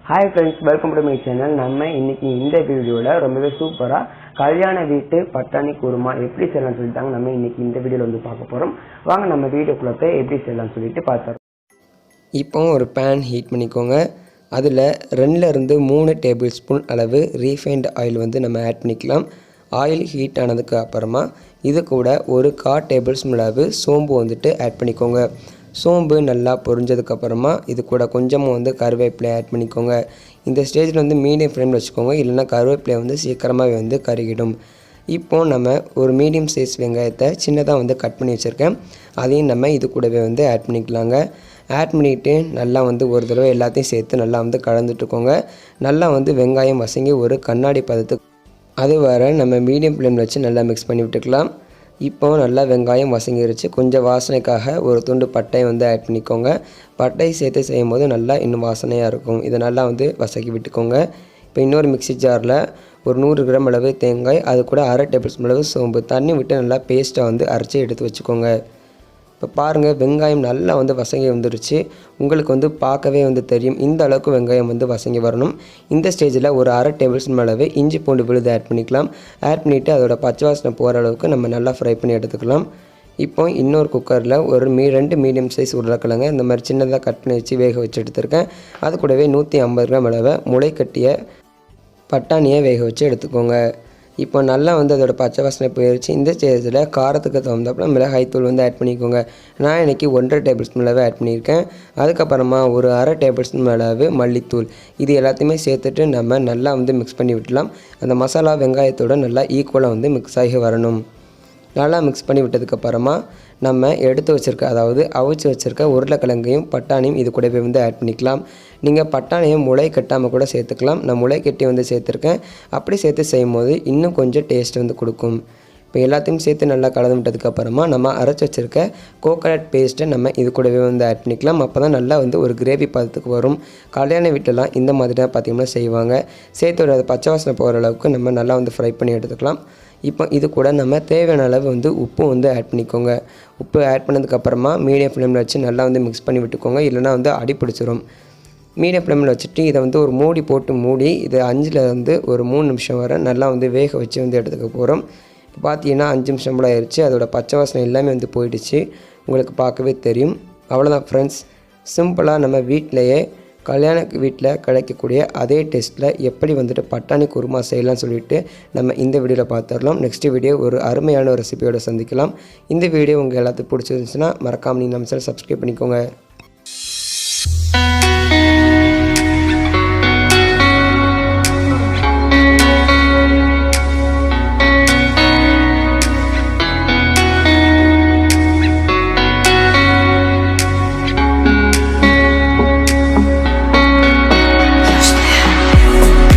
Hi friends, welcome to my channel. நம்ம இன்னைக்கு இந்த வீடியோல ரொம்பவே சூப்பரா கல்யாண வீட்டு பட்டாணி குருமா எப்படி செய்யலாம்னு சொல்லிட்டாங்க. நம்ம இன்னைக்கு இந்த வீடியோல வந்து பார்க்க போறோம். வாங்க நம்ம வீடியோக்குள்ள போய் எப்படி செய்யலாம்னு சொல்லிட்டு பார்த்தறோம். இப்போ ஒரு pan ஹீட் பண்ணிக்கோங்க. அதுல 2 ல இருந்து 3 டேபிள் ஸ்பூன் அளவு ரீஃபைண்ட் ஆயில் வந்து நம்ம ஆட் பண்ணிக்கலாம். ஆயில் ஹீட் ஆனதுக்கு அப்புறமா இது கூட ஒரு 1/4 டேபிள் ஸ்பூன் அளவு சோம்பு வந்துட்டு ஆட் பண்ணிக்கோங்க. சோம்பு நல்லா பொரிஞ்சதுக்கு அப்புறமா இது கூட கொஞ்சமா வந்து கருவேப்பிலை ஆட் பண்ணிக்கோங்க. இந்த ஸ்டேஜில் வந்து மீடியம் ஃப்ளேமில் வச்சுக்கோங்க, இல்லைனா கருவேப்பிலை வந்து சீக்கிரமாகவே வந்து கருகிடும். இப்போ நம்ம ஒரு மீடியம் சைஸ் வெங்காயத்தை சின்னதாக வந்து கட் பண்ணி வச்சுருக்கேன், அதையும் நம்ம இது கூடவே வந்து ஆட் பண்ணிக்கலாங்க. ஆட் பண்ணிவிட்டு நல்லா வந்து ஒரு தடவை எல்லாத்தையும் சேர்த்து நல்லா வந்து கலந்துட்டுக்கோங்க. நல்லா வந்து வெங்காயம் வசங்கி ஒரு கண்ணாடி பதத்துக்கு அது வர நம்ம மீடியம் ஃப்ளேமில் வச்சு நல்லா மிக்ஸ் பண்ணி விட்டுக்கலாம். இப்போ நல்லா வெங்காயம் வசங்கிருச்சு. கொஞ்சம் வாசனைக்காக ஒரு துண்டு பட்டையை வந்து ஆட் பண்ணிக்கோங்க. பட்டை சேர்த்து செய்யும் போது நல்லா இன்னும் வாசனையாக இருக்கும். இதை நல்லா வந்து வசக்கி விட்டுக்கோங்க. இப்போ இன்னொரு மிக்ஸி ஜாரில் ஒரு 100 கிராம் அளவு தேங்காய், அது கூட 1/2 டேபிள் ஸ்பூன் அளவு சோம்பு தண்ணி விட்டு நல்லா பேஸ்ட்டாக வந்து அரைச்சி எடுத்து வச்சுக்கோங்க. இப்போ பாருங்கள், வெங்காயம் நல்லா வந்து வசங்கி வந்துருச்சு. உங்களுக்கு வந்து பார்க்கவே வந்து தெரியும், இந்த அளவுக்கு வெங்காயம் வந்து வசங்கி வரணும். இந்த ஸ்டேஜில் ஒரு 1/2 டேபிள் ஸ்பூன் அளவு இஞ்சி பூண்டு விழுது ஆட் பண்ணிக்கலாம். ஆட் பண்ணிவிட்டு அதோட பச்சை வாசனை போகிற அளவுக்கு நம்ம நல்லா ஃப்ரை பண்ணி எடுத்துக்கலாம். இப்போ இன்னொரு குக்கரில் ஒரு 2 மீடியம் சைஸ் உருளைக்கிழங்கு இந்த மாதிரி சின்னதாக கட் பண்ணி வச்சு வேக வச்சு எடுத்துருக்கேன். அது கூடவே 150 கிராம் அளவு முளை கட்டிய பட்டாணியை வேக வச்சு எடுத்துக்கோங்க. இப்போ நல்லா வந்து அதோட பச்சை வாசனை போயிடுச்சு. இந்த ஸ்டேஜில் காரத்துக்கு தகுந்தாப்புல மிளகாய்த்தூள் வந்து ஆட் பண்ணிக்கோங்க. நான் இன்றைக்கி 1/2 டேபிள் ஸ்பூன் அளவு ஆட் பண்ணியிருக்கேன். அதுக்கப்புறமா ஒரு 1/2 டேபிள் ஸ்பூன் அளவு மல்லித்தூள், இது எல்லாத்தையுமே சேர்த்துட்டு நம்ம நல்லா வந்து மிக்ஸ் பண்ணி விடலாம். அந்த மசாலா வெங்காயத்தோடு நல்லா ஈக்குவலாக வந்து மிக்ஸ் ஆகி வரணும். நல்லா மிக்ஸ் பண்ணி விட்டதுக்கப்புறமா நம்ம எடுத்து வச்சுருக்க, அதாவது அவிச்சு வச்சுருக்க உருளைக்கிழங்கையும் பட்டாணியும் இது கூடவே வந்து ஆட் பண்ணிக்கலாம். நீங்கள் பட்டாணியை முளை கட்டாமல் கூட சேர்த்துக்கலாம். நான் முளை கட்டி வந்து சேர்த்துருக்கேன். அப்படி சேர்த்து செய்யும் போது இன்னும் கொஞ்சம் டேஸ்ட் வந்து கொடுக்கும். இப்போ எல்லாத்தையும் சேர்த்து நல்லா கலந்து விட்டதுக்கப்புறமா நம்ம அரைச்சி வச்சுருக்க கோகோனட் பேஸ்ட்டை நம்ம இது கூடவே வந்து ஆட் பண்ணிக்கலாம். அப்போ தான் நல்லா வந்து ஒரு கிரேவி பதத்துக்கு வரும். கல்யாண வீட்டிலலாம் இந்த மாதிரி தான் பார்த்திங்கன்னா செய்வாங்க. சேர்த்து ஒரு பச்சை வாசனை போகிற அளவுக்கு நம்ம நல்லா வந்து ஃப்ரை பண்ணி எடுத்துக்கலாம். இப்போ இது கூட நம்ம தேவையான அளவு வந்து உப்பு வந்து ஆட் பண்ணிக்கோங்க. உப்பு ஆட் பண்ணதுக்கப்புறமா மீடியம் ஃப்ளேமில் வச்சு நல்லா வந்து மிக்ஸ் பண்ணி விட்டுக்கோங்க, இல்லைனா வந்து அடி பிடிச்சிரும். மீடியம் ஃப்ளேமில் வச்சுட்டு இதை வந்து ஒரு மூடி போட்டு மூடி இது 5லேருந்து ஒரு 3 நிமிஷம் வரை நல்லா வந்து வேக வச்சு வந்து எடுத்துக்க போகிறோம். இப்போ பார்த்தீங்கன்னா 5 நிமிஷம் போல் ஆயிடுச்சு. அதோட பச்சை வாசனை எல்லாமே வந்து போயிடுச்சு, உங்களுக்கு பார்க்கவே தெரியும். அவ்வளோதான் ஃப்ரெண்ட்ஸ், சிம்பிளாக நம்ம வீட்டிலையே கல்யாண வீட்டில் கிடைக்கக்கூடிய அதே டேஸ்ட்டில் எப்படி வந்துட்டு பட்டாணி குருமா செய்யலாம்னு சொல்லிட்டு நம்ம இந்த வீடியோவில் பார்த்துடலாம். நெக்ஸ்ட் வீடியோ ஒரு அருமையான ரெசிபியோடு சந்திக்கலாம். இந்த வீடியோ உங்கள் எல்லாத்துக்கும் பிடிச்சிருந்துச்சுன்னா மறக்காமல் நீங்கள் நம்ம சேனல் சப்ஸ்கிரைப் பண்ணிக்கோங்க.